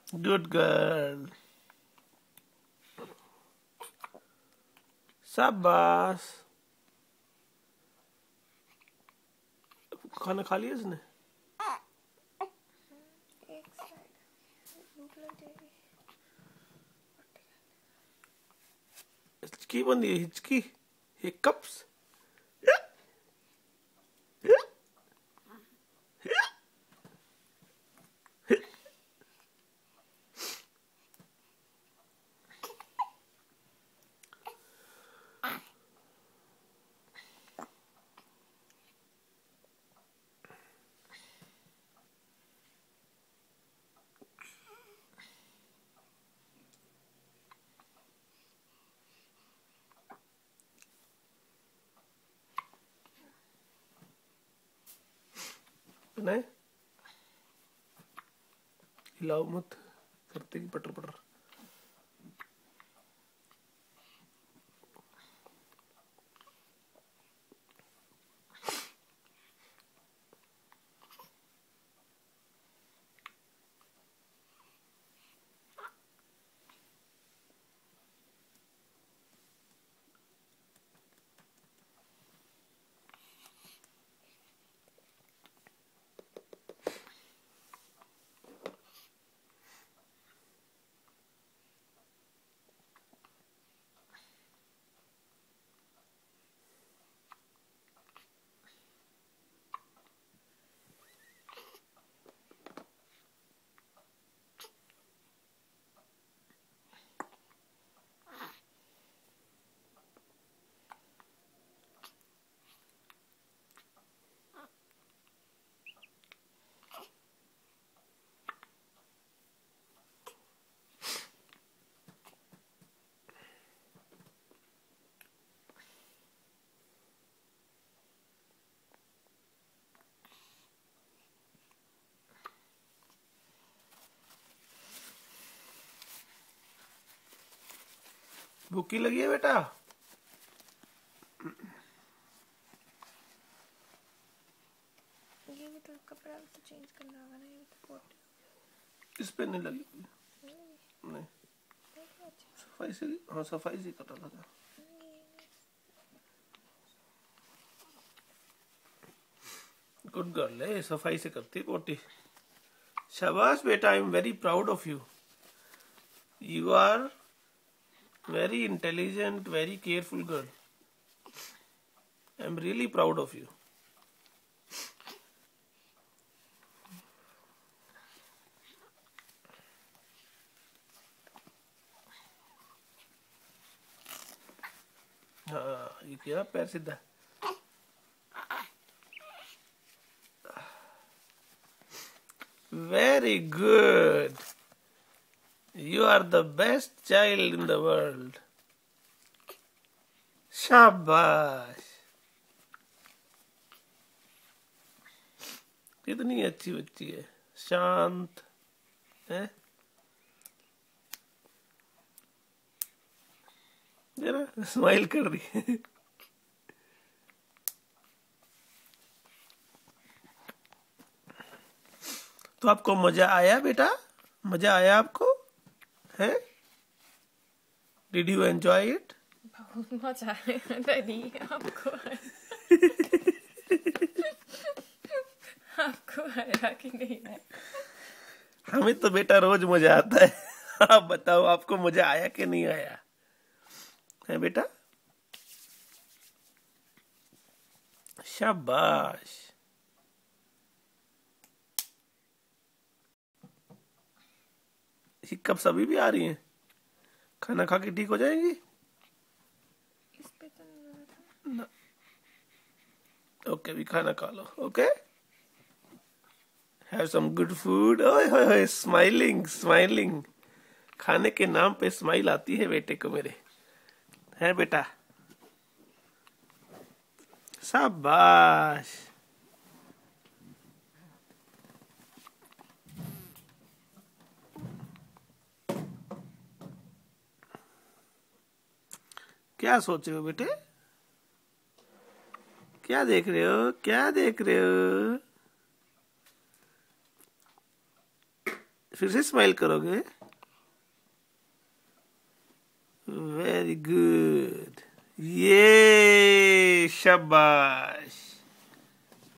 Good girl, शाबाश। खाना खा लिया इसने? हिचकी बन रही है, हिचकी, हिकअप्स। नहीं, हिलाओ मत, करते की पटर पटर। भूखी लगी है बेटा? ये भी तो कपड़ा भी तो चेंज करना होगा ना, ये भी तो पोटी। इस पे नहीं लगी? नहीं, सफाई से, हाँ सफाई से कटा लगा। गुड गर्ल है, सफाई से करती पोटी। शाबाश बेटा, I am very proud of you. You are very intelligent, very careful girl. I'm really proud of you. हाँ, ये क्या पैर सीधा। Very good. You are the best child in the world. शाबाश, कितनी अच्छी बच्ची है, शांत है। जरा स्माइल कर रही है। तो आपको मजा आया बेटा? मजा आया आपको? है? Did you enjoy it? बहुत मजा आया डैडी। आपको आपको आया कि नहीं आया? हमें तो बेटा रोज मजा आता है। आप बताओ, आपको मजा आया कि नहीं आया है बेटा? शाबाश। हिक्कप्स अभी भी आ रही हैं? खाना खा के ठीक हो जाएंगी? इस पे तो नहीं हो रहा था। ओके, भी खाना खा लो। Okay, have some good food. ओए होए होए, स्माइलिंग स्माइलिंग। खाने के नाम पे स्माइल आती है बेटे को मेरे, है बेटा? शाबाश। क्या सोच रहे हो बेटे? क्या देख रहे हो? क्या देख रहे हो? फिर से स्माइल करोगे? वेरी गुड, ये शाबाश।